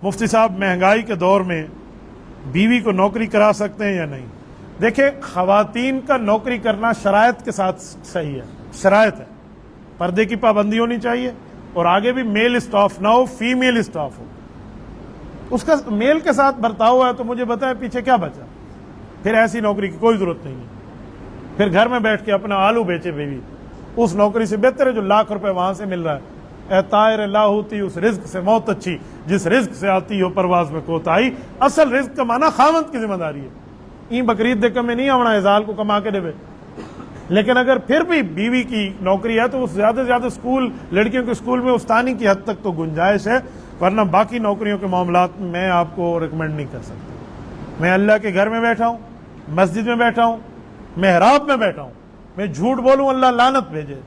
مفتی صاحب مہنگائی کے دور میں بیوی کو نوکری کرا سکتے ہیں یا نہیں؟ دیکھیں، خواتین کا نوکری کرنا شرائط کے ساتھ صحیح ہے، شرائط ہے، پردے کی پابندی ہونی چاہیے، اور آگے بھی میل اسٹاف نہ ہو، فیمیل اسٹاف ہو۔ اس کا میل کے ساتھ برتاؤ ہے تو مجھے بتائیں پیچھے کیا بچا؟ پھر ایسی نوکری کی کوئی ضرورت نہیں ہے۔ پھر گھر میں بیٹھ کے اپنا آلو بیچے بیوی، اس نوکری سے بہتر ہے جو لاکھ روپے وہاں سے مل رہا ہے۔ اے طائر لا ہوتی اس رزق سے موت اچھی، جس رزق سے آتی ہو پرواز میں کوتاہی۔ اصل رزق کا معنی خاوند کی ذمہ داری ہے۔ این بقرعید دے میں نہیں آونا ازال کو کما کے دے۔ لیکن اگر پھر بھی بیوی کی نوکری ہے تو زیادہ سے زیادہ اسکول، لڑکیوں کے اسکول میں استانی کی حد تک تو گنجائش ہے، ورنہ باقی نوکریوں کے معاملات میں آپ کو ریکمینڈ نہیں کر سکتا۔ میں اللہ کے گھر میں بیٹھا ہوں، مسجد میں بیٹھا ہوں، محراب میں بیٹھا ہوں، میں جھوٹ بولوں اللہ لعنت بھیجے۔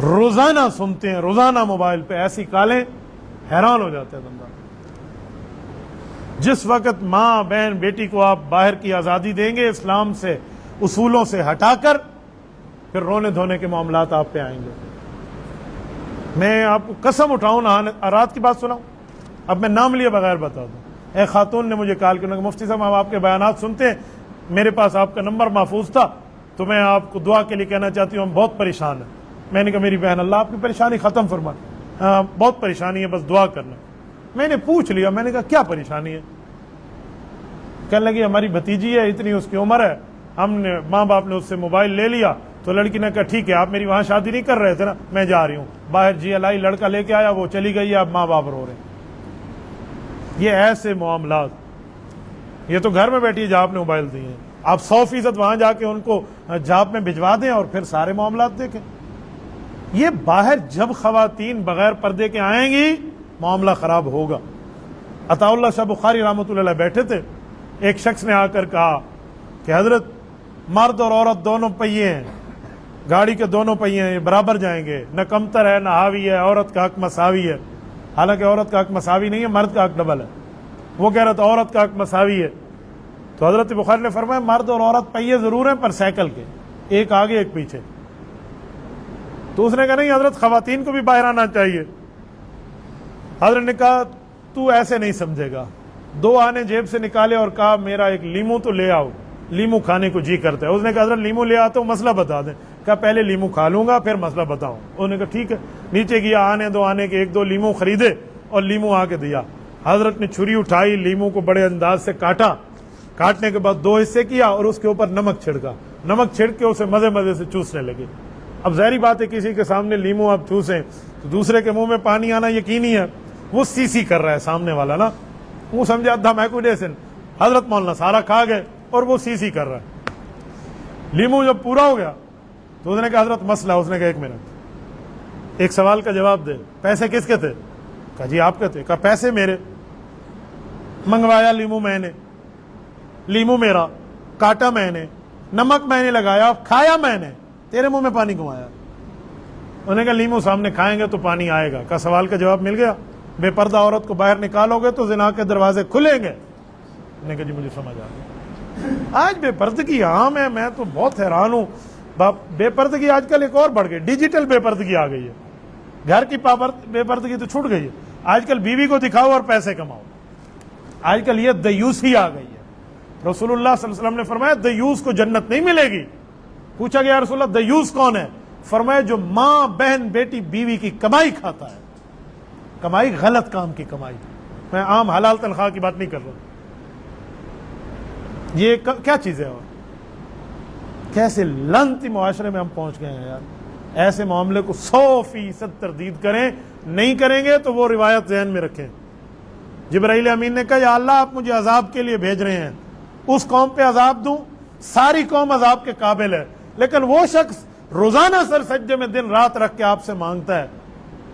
روزانہ سنتے ہیں، روزانہ موبائل پہ ایسی کالیں، حیران ہو جاتے ہیں بندہ۔ جس وقت ماں بہن بیٹی کو آپ باہر کی آزادی دیں گے اسلام سے، اصولوں سے ہٹا کر، پھر رونے دھونے کے معاملات آپ پہ آئیں گے۔ میں آپ کو قسم اٹھاؤں نہ، رات کی بات سناؤں، اب میں نام لیے بغیر بتا دوں۔ ایک خاتون نے مجھے کال کیا کہ مفتی صاحب ہم آپ کے بیانات سنتے ہیں، میرے پاس آپ کا نمبر محفوظ تھا تو میں آپ کو دعا کے لیے کہنا چاہتی ہوں ہم بہت پریشان ہیں۔ میں نے کہا میری بہن اللہ آپ کی پریشانی ختم فرما، بہت پریشانی ہے بس دعا کرنا۔ میں نے پوچھ لیا، میں نے کہا کیا پریشانی ہے؟ کہنے لگی ہماری بھتیجی ہے، اتنی اس کی عمر ہے، ہم نے ماں باپ نے اس سے موبائل لے لیا تو لڑکی نے کہا ٹھیک ہے آپ میری وہاں شادی نہیں کر رہے تھے نا، میں جا رہی ہوں باہر، جی الائی لڑکا لے کے آیا، وہ چلی گئی ہے، اب ماں باپ رو رہے ہیں۔ یہ ایسے معاملات، یہ تو گھر میں بیٹھی جہاں آپ نے موبائل دی ہیں، آپ 100% وہاں جا کے ان کو جاب میں بھجوا دیں اور پھر سارے معاملات دیکھیں۔ یہ باہر جب خواتین بغیر پردے کے آئیں گی معاملہ خراب ہوگا۔ عطا اللہ شاہ بخاری رحمۃ اللہ علیہ بیٹھے تھے، ایک شخص نے آ کر کہا کہ حضرت مرد اور عورت دونوں پہیے ہیں، گاڑی کے دونوں پہیے ہیں، یہ برابر جائیں گے، نہ کمتر ہے نہ حاوی ہے، عورت کا حق مساوی ہے۔ حالانکہ عورت کا حق مساوی نہیں ہے، مرد کا حق ڈبل ہے۔ وہ کہہ رہا تھا عورت کا حق مساوی ہے، تو حضرت بخاری نے فرمایا مرد اور عورت پہیے ضرور ہیں پر سائیکل کے، ایک آگے ایک پیچھے۔ تو اس نے کہا نہیں حضرت خواتین کو بھی باہر آنا چاہیے۔ حضرت نے کہا تو ایسے نہیں سمجھے گا۔ 2 آنے جیب سے نکالے اور کہا میرا ایک لیمو تو لے آؤ، لیمو کھانے کو جی کرتا ہے۔ اس نے کہا حضرت لیمو لے آتا ہوں مسئلہ بتا دیں۔ کہا پہلے لیمو کھا لوں گا پھر مسئلہ بتاؤں۔ انہوں نے کہا ٹھیک ہے۔ نیچے گیا، آنے 2 آنے کے 1-2 لیمو خریدے اور لیمو آ کے دیا۔ حضرت نے چھری اٹھائی، لیمو کو بڑے انداز سے کاٹا، کاٹنے کے بعد 2 حصے کیا اور اس کے اوپر نمک چھڑکا، نمک چھڑک کے اسے مزے مزے سے چوسنے لگے۔ اب ظاہری بات ہے کسی کے سامنے لیمو آپ چوسیں تو دوسرے کے منہ میں پانی آنا یقینی ہے۔ وہ سی کر رہا ہے سامنے والا نا، وہ سمجھا ادھا میکوڈیسن، حضرت مولانا سارا کھا گئے اور وہ سی کر رہا ہے۔ لیمو جب پورا ہو گیا تو اس نے کہا حضرت مسئلہ، اس نے کہا 1 منٹ، ایک سوال کا جواب دے، پیسے کس کے تھے؟ کہا جی آپ کے تھے۔ کہا پیسے میرے، منگوایا لیمو میں نے، لیمو میرا، کاٹا میں نے، نمک میں نے لگایا، کھایا میں نے، تیرے منہ میں پانی کیوں آیا؟ انہوں نے کہا لیمو سامنے کھائیں گے تو پانی آئے گا۔ کا سوال کا جواب مل گیا۔ بے پردہ عورت کو باہر نکالو گے تو زنا کے دروازے کھلیں گے۔ انہوں نے کہا جی مجھے سمجھ آ گیا۔ آج بے پردگی عام ہے، میں تو بہت حیران ہوں۔ بے پردگی آج کل ایک اور بڑھ گئی، ڈیجیٹل بے پردگی آ گئی ہے۔ گھر کی بے پردگی تو چھوٹ گئی ہے، آج کل بیوی کو دکھاؤ اور پیسے کماؤ۔ آج کل یہ دیوسی آ گئی ہے۔ رسول اللہ صلی اللہ علیہ وسلم نے فرمایا دیوس کو جنت نہیں ملے گی۔ پوچھا گیا رسول اللہ دیوس کون ہے؟ فرمایا جو ماں بہن بیٹی بیوی کی کمائی کھاتا ہے، کمائی غلط کام کی کمائی۔ میں عام حلال تنخواہ کی بات نہیں کر رہا۔ یہ کیا چیز ہے اور کیسے لعنتی معاشرے میں ہم پہنچ گئے ہیں یار۔ ایسے معاملے کو 100% تردید کریں، نہیں کریں گے تو وہ روایت ذہن میں رکھیں۔ جبرائیل امین نے کہا یا اللہ آپ مجھے عذاب کے لیے بھیج رہے ہیں، اس قوم پہ عذاب دوں، ساری قوم عذاب کے قابل ہے، لیکن وہ شخص روزانہ سر سجدے میں دن رات رکھ کے آپ سے مانگتا ہے،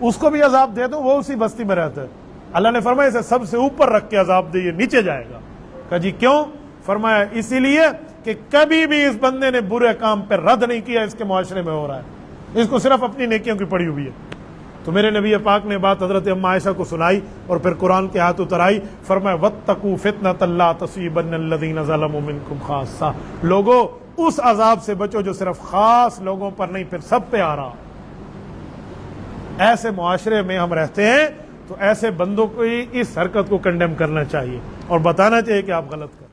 اس کو بھی عذاب دے دوں، وہ اسی بستی میں رہتا ہے۔ اللہ نے فرمایا اسے سب سے اوپر رکھ کے عذاب دے، یہ نیچے جائے گا۔ کہا جی کیوں؟ فرمایا اسی لیے کہ کبھی بھی اس بندے نے برے کام پہ رد نہیں کیا، اس کے معاشرے میں ہو رہا ہے، اس کو صرف اپنی نیکیوں کی پڑی ہوئی ہے۔ تو میرے نبی پاک نے بات حضرت ام عائشہ کو سنائی اور پھر قرآن کے ہاتھ اترائی۔ فرمایا واتقوا فتنۃ لا تصیبن الذین ظلموا منکم خاصہ، لوگو اس عذاب سے بچو جو صرف خاص لوگوں پر نہیں پھر سب پہ آ رہا۔ ایسے معاشرے میں ہم رہتے ہیں تو ایسے بندوں کو اس حرکت کو کنڈیم کرنا چاہیے اور بتانا چاہیے کہ آپ غلط کریں.